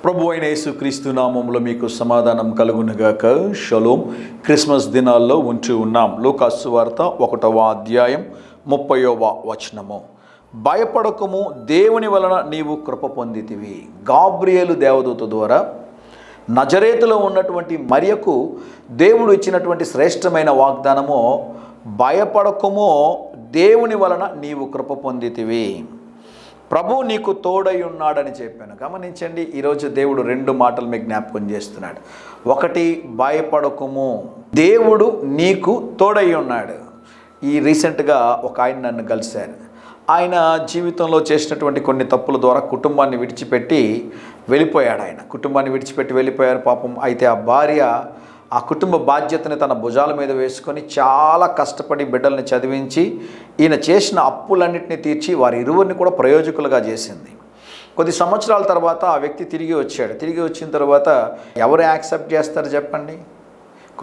ప్రభు అయిన యేసుక్రీస్తు నామములో మీకు సమాధానం కలుగునుగాక. షలోం. క్రిస్మస్ దినాల్లో ఉంటూ ఉన్నాం. లూకాసు సువార్త 1వ అధ్యాయం 30వ వచనము. భయపడకము, దేవుని వలన నీవు కృప పొందితివి. గాబ్రియేలు దేవదూత ద్వారా నజరేతులో ఉన్నటువంటి మరియకు దేవుడు ఇచ్చినటువంటి శ్రేష్టమైన వాగ్దానము, భయపడకము, దేవుని వలన నీవు కృప పొందితివి. ప్రభు నీకు తోడై ఉన్నాడని చెప్పాను. గమనించండి, ఈరోజు దేవుడు 2 మాటలు మీకు జ్ఞాపకం చేస్తున్నాడు. ఒకటి, భయపడకుము, దేవుడు నీకు తోడై ఉన్నాడు. ఈ రీసెంట్గా ఒక ఆయన నన్ను కలిశారు. ఆయన జీవితంలో చేసినటువంటి కొన్ని తప్పుల ద్వారా కుటుంబాన్ని విడిచిపెట్టి వెళ్ళిపోయాడు. కుటుంబాన్ని విడిచిపెట్టి వెళ్ళిపోయారు పాపం. అయితే ఆ భార్య ఆ కుటుంబ బాధ్యతని తన భుజాల మీద వేసుకొని చాలా కష్టపడి బిడ్డల్ని చదివించి ఈయన చేసిన అప్పులన్నింటినీ తీర్చి వారి ఇరువురిని కూడా ప్రయోజకులుగా చేసింది. కొద్ది సంవత్సరాల తర్వాత ఆ వ్యక్తి తిరిగి వచ్చాడు. తిరిగి వచ్చిన తర్వాత ఎవరు యాక్సెప్ట్ చేస్తారు చెప్పండి?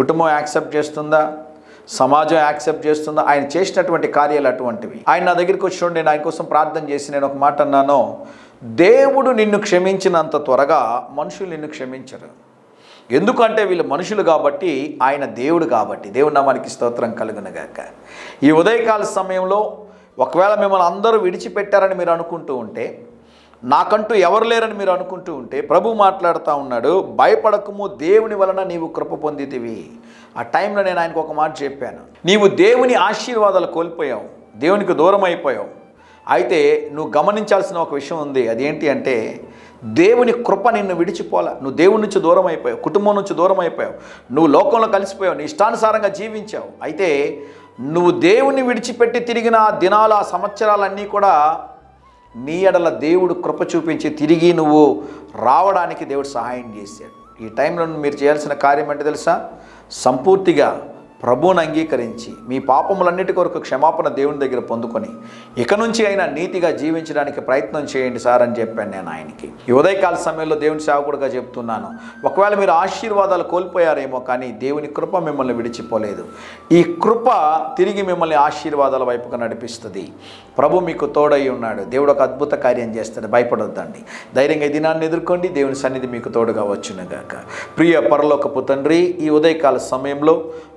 కుటుంబం యాక్సెప్ట్ చేస్తుందా? సమాజం యాక్సెప్ట్ చేస్తుందా? ఆయన చేసినటువంటి కార్యాలు అటువంటివి. ఆయన నా దగ్గరికి వచ్చినప్పుడు నేను ఆయన కోసం ప్రార్థన చేసి నేను ఒక మాట అన్నాను, దేవుడు నిన్ను క్షమించినంత త్వరగా మనుషులు నిన్ను క్షమించరు. ఎందుకంటే వీళ్ళు మనుషులు కాబట్టి, ఆయన దేవుడు కాబట్టి. దేవుని నామానికి స్తోత్రం కలుగునుగాక. ఈ ఉదయకాల సమయంలో ఒకవేళ మిమ్మల్ని అందరూ విడిచిపెట్టారని మీరు అనుకుంటూ ఉంటే, నాకంటూ ఎవరు లేరని మీరు అనుకుంటూ ఉంటే, ప్రభు మాట్లాడుతూ ఉన్నాడు, భయపడకము, దేవుని వలన నీవు కృప పొందితివి. ఆ టైంలో నేను ఆయనకు ఒక మాట చెప్పాను, నీవు దేవుని ఆశీర్వాదాలు కోల్పోయావు, దేవునికి దూరం అయిపోయావు. అయితే నువ్వు గమనించాల్సిన ఒక విషయం ఉంది. అదేంటి అంటే, దేవుని కృప నిన్ను విడిచిపోలే. నువ్వు దేవుని నుంచి దూరం అయిపోయావు, కుటుంబం నుంచి దూరం అయిపోయావు, నువ్వు లోకంలో కలిసిపోయావు, నీ ఇష్టానుసారంగా జీవించావు. అయితే నువ్వు దేవుని విడిచిపెట్టి తిరిగిన దినాలు, ఆ సంవత్సరాలన్నీ కూడా నీ ఎడల దేవుడు కృప చూపించి తిరిగి నువ్వు రావడానికి దేవుడు సహాయం చేశాడు. ఈ టైంలో మీరు చేయాల్సిన కార్యం ఏంటో తెలుసా? సంపూర్తిగా ప్రభువుని అంగీకరించి మీ పాపములన్నిటి కొరకు క్షమాపణ దేవుని దగ్గర పొందుకొని ఇక నుంచి అయినా నీతిగా జీవించడానికి ప్రయత్నం చేయండి సార్ అని చెప్పాను నేను ఆయనకి. ఈ ఉదయకాల సమయంలో దేవుని సేవకుడిగా చెప్తున్నాను, ఒకవేళ మీరు ఆశీర్వాదాలు కోల్పోయారేమో, కానీ దేవుని కృప మిమ్మల్ని విడిచిపోలేదు. ఈ కృప తిరిగి మిమ్మల్ని ఆశీర్వాదాల వైపుగా నడిపిస్తుంది. ప్రభు మీకు తోడై ఉన్నాడు. దేవుడు ఒక అద్భుత కార్యం చేస్తాడు. భయపడొద్దండి, ధైర్యంగా ఈ దినాన్ని ఎదుర్కోండి. దేవుని సన్నిధి మీకు తోడుగా వచ్చునుగాక. ప్రియ పరలోకపు తండ్రి, ఈ ఉదయకాల సమయంలో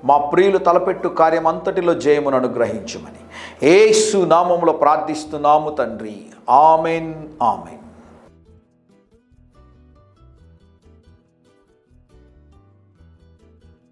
మా ప్రియులు తలపెట్టు కార్యం అంతటిలో జయమును అనుగ్రహించుమని యేసు నామములో ప్రార్థిస్తున్నాము తండ్రి. Amen, amen.